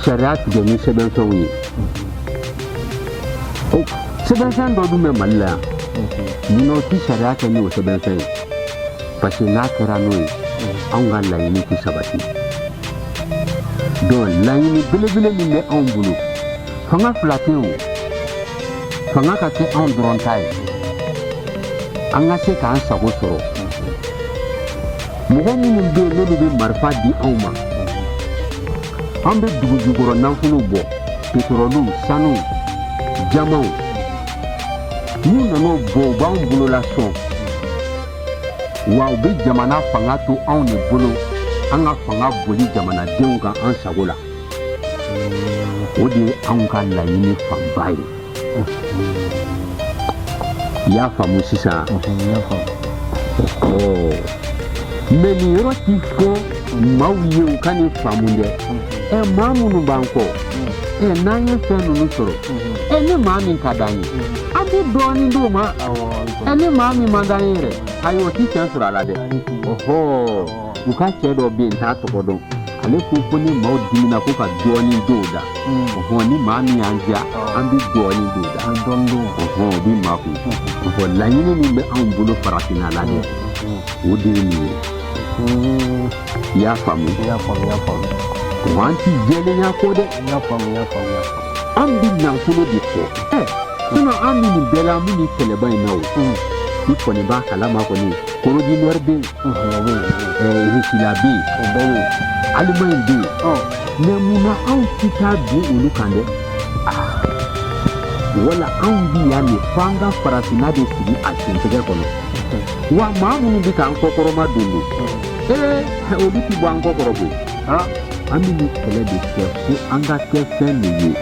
Sharia to the seven song. Oh, 7 cents don't do me malla. You know, Sharia can use 7 cents. But she not Ranoi, Anga Laini to Sabati. Don't Laini Billy in the own blue. Fanga Flatio Fangaka on Drontai Anga Seka and Sagosoro. Muhammad do little bit Marfa di Oma. Ambe dugugoro nanfulu bo petrolu sanu jamau ni nano bo ban bolo la so wa be jamana fanga to on ne bolo anga fanga boli jamana denga an sagola odi an ka la yini fambai ya famu sisa ya famu oh meni roti fo mawiye kan famunde mamunu banko nanye fenu nusoro ni mami kadani abi doni nduma ni mami mandanyere ayo ti sensura la de oho uka chedo bi nta tokodo ale ko ni maudi na ko ka doni doda oho ni mami anja ambi doni doda andondo oho bi maku oho la yini ni me ambulo faratina la de odini ya famu wanti jele ya kode ya famu ambi na fulo diko sino ambi ni bela mini teleba inawo iko ni ba kalama ko ni koroji norbe hikilabi alimainde ne muna an kita bi ulukande wala an bi ya ni fanga farasina de sigi a tintege kono wa mamu bi kan kokoro madundu obi ti bwan kokoro bo amini kele de ko anga kefe ni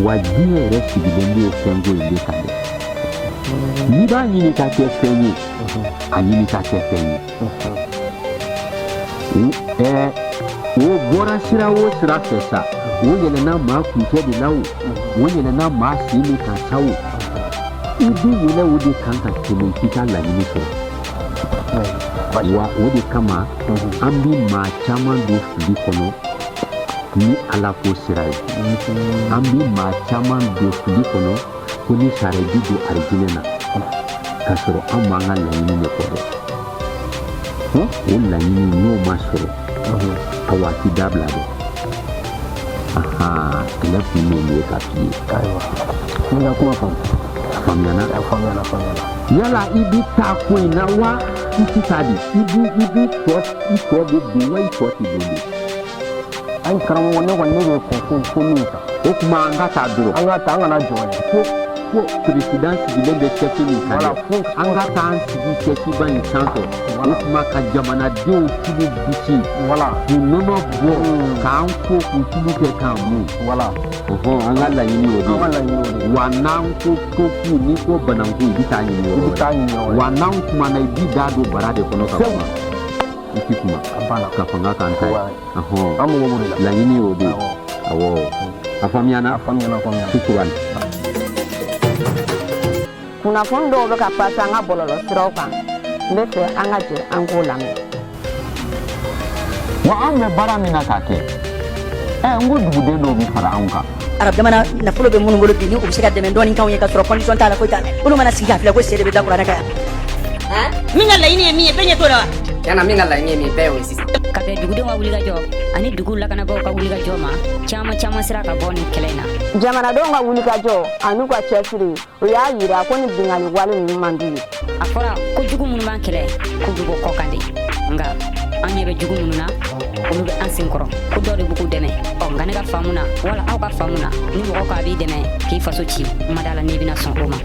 wa die resi bi ndi ofengo ile kale ni ba ni ka kefe ni ani ka kefe ni wo bora sira wo sira fesa wo yele na ma ku ke di lawo wo yele na ma si ni ka tawo ibi yele wo de kan ka kele kita la ni so wa wodi kama ambi ma chama do fili kono ni ala ko sirai ambi ma chama do fili kono kuni sare do arjinena kasoro amanga la ni ne kodo wala ni no masoro awati dabla do aha kila fini ni kapi kaiwa kuna kuma famana yala ibi ta ko ina wa ikitadi ibi to be wai to ti be ai karamo wonne be ko nuka o kuma anga ta duro anga ta anga na joye ko president de be chef ni kala anga ta ansi chef ban santo o kuma ka jamana de o tibu bici wala ni nono bo ka anko ku tibu ke kan mu wala oho anga la yini odi wa nan ko ni ko bananku bi ta yini wa nan kuma na bi dado barade kono ka kuma ikikuma abana ka fanga kan kai oho amu wo la yini odi awo afamiana tukuran kuna fondo be ka pasa nga bololo stroka mbese anga je angola me wa amme baramina kake ngudu de do bi fara anka arab jamana na fulo be mun ngolo bi ni ko bisika de men doni kan yeka soro condition ta la ko tane uno mana siga fila ko sede be da qur'ana ka ha minga la ini mi benye to la yana minga la ini mi be o sisi ka be dugu de wa wuli ga jo ani dugu la kana go ka wuli ga jo ma chama sira ka boni kelena jamana do nga wuli ga jo anu ka chesiri o ya yira ko ni bingali wale ni mandi afora ko jugu mun man kele ko jugo ko kande nga anye be jugu mun na olu bɛ an senkɔrɔ ko dɔ de b'u k'u dɛmɛ nka ne ka faamu na wala aw ka faamu na ni mɔgɔ k'a b'i dɛmɛ k'i faso ci ma d'a la n'i bɛna sɔn o ma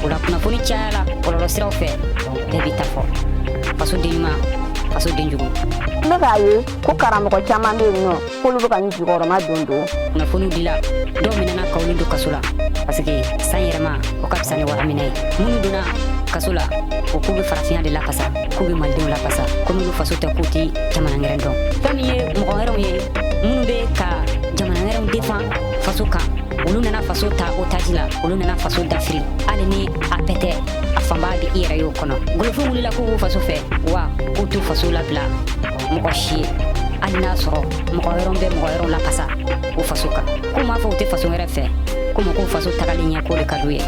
o la kunnafoni cayala bɔlɔlɔ siraw fɛ bɛɛ b'i ta fɔ faso den ɲuman faso den jugu ne k'a ye ko karamɔgɔ caman bɛ yen nɔ k'olu bɛ ka nin jukɔrɔma don kunnafoniw dila dɔw minɛna k'olu don kaso la parce que san yɛrɛma o ka fisa ni wara minɛ ye minnu donna kaso la o k'u bɛ farafinya de lakasa k'u bɛ malidenw lakasa ko n'olu faso tɛ k'u ti jamana wɛrɛ dɔn fɛn min ye mɔgɔ wɛrɛw ye minnu bɛ ka jamana wɛrɛw defan faso kan olu nana faso ta otaji la olu nana faso dafiri hali ni a bɛɛ tɛ a fanba di i yɛrɛ y'o kɔnɔ golofin wulila k'u b'u faso fɛ wa k'u t'u faso labila mɔgɔ si ye hali n'a sɔrɔ mɔgɔ wɛrɛw bɛ mɔgɔ wɛrɛw lakasa u faso kan k'u m'a fɔ u tɛ faso wɛrɛ fɛ komi k'u faso tagali ɲɛ k'o de ka d'u ye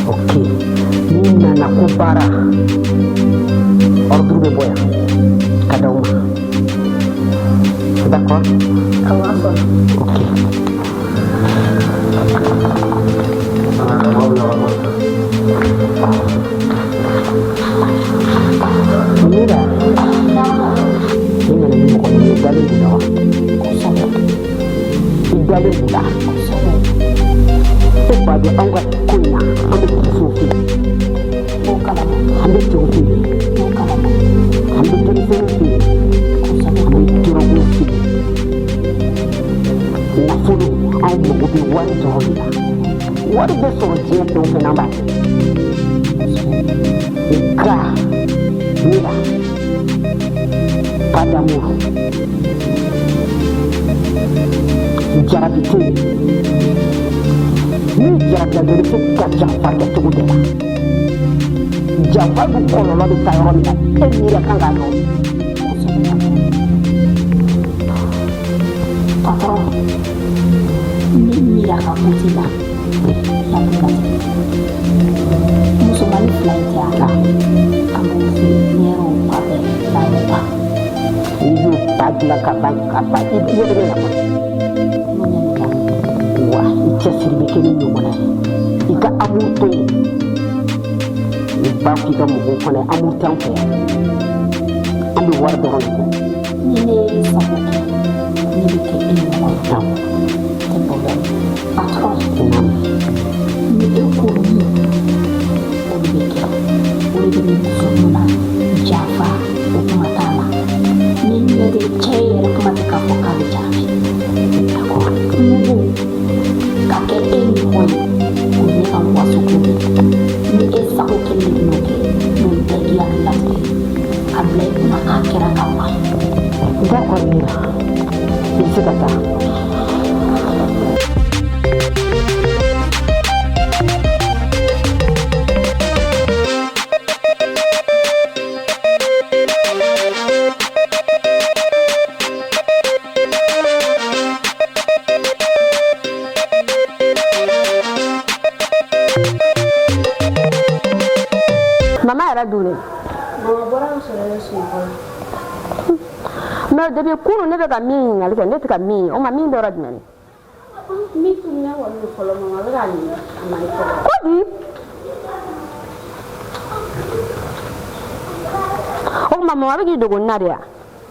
Ok, ni nana ko baara ordre bɛ bɔ yan d'accord? Ok. Mira, ini ni mɔgɔ min ye dalen don la wa? I dalen don la. E b'a dɔn anw ka ko in na an bɛ musow fɛ yen, an bɛ cɛw fɛ yen, an bɛ denmisɛnninw fɛ yen, an bɛ dɔrɔguw fɛ yen. Nafolo anw mago bɛ wari dɔrɔn de la. Wari bɛ sɔrɔ diɲɛ fɛn o fɛn na an b'a kɛ. Nka mira, pas d'amour. Jarabi tɛ yen. Ni jarabila dɔ bɛ se ka janfa kɛ cogo de la. Janfa bɛ kɔlɔlɔ bɛ taa yɔrɔ min na e min yɛrɛ kan k'a dɔn. Patron, ni mira ka kuti la. La puta. Musomanin fila in tɛ a la. An b'o fɛ ɲɛrɛw ka bɛn n'an ba. N'i y'o ba dilan ka ban i bɛ nafa. Wa i cɛsiri bɛ kɛ ni ɲɔgɔnna ye. I ka amour to yen. I ba k'i ka mɔgɔw fana amour t'an fɛ yan. An bɛ wari dɔrɔn de kɔ. Ni ne ye sago kɛ, ne bɛ kɛ e ɲɔgɔn ye. Tɛ problème. Patron, ni e ko min, o de bɛ kɛ. O de bɛ ne muso nun na janfa o kuma t'a la. Ni ɲɛ tɛ cɛ yɛrɛ kuma tɛ k'a fɔ k'a bɛ jaabi. D'accord. Mugu ka kɛ e ɲɔgɔn ye, o ye ne ka waso ko de ye. Ni e sago kelen de bɛ kɛ, n'o bɛɛ k'i hakili latigɛ. A bila i kunna k'a kɛra ka ban. D'accord, Mira. I bɛ se ka taa. Mama yɛrɛ dun mais depuis kunun ne bɛ ka min ɲininkali kɛ ne tɛ ka min ye o ma min dɔrɔn jumɛn ye Min tunna wali fɔlɔ mama bɛ ka ɲini a ma fɔlɔ. ko di o tuma mama bɛ k'i dogo nin na de wa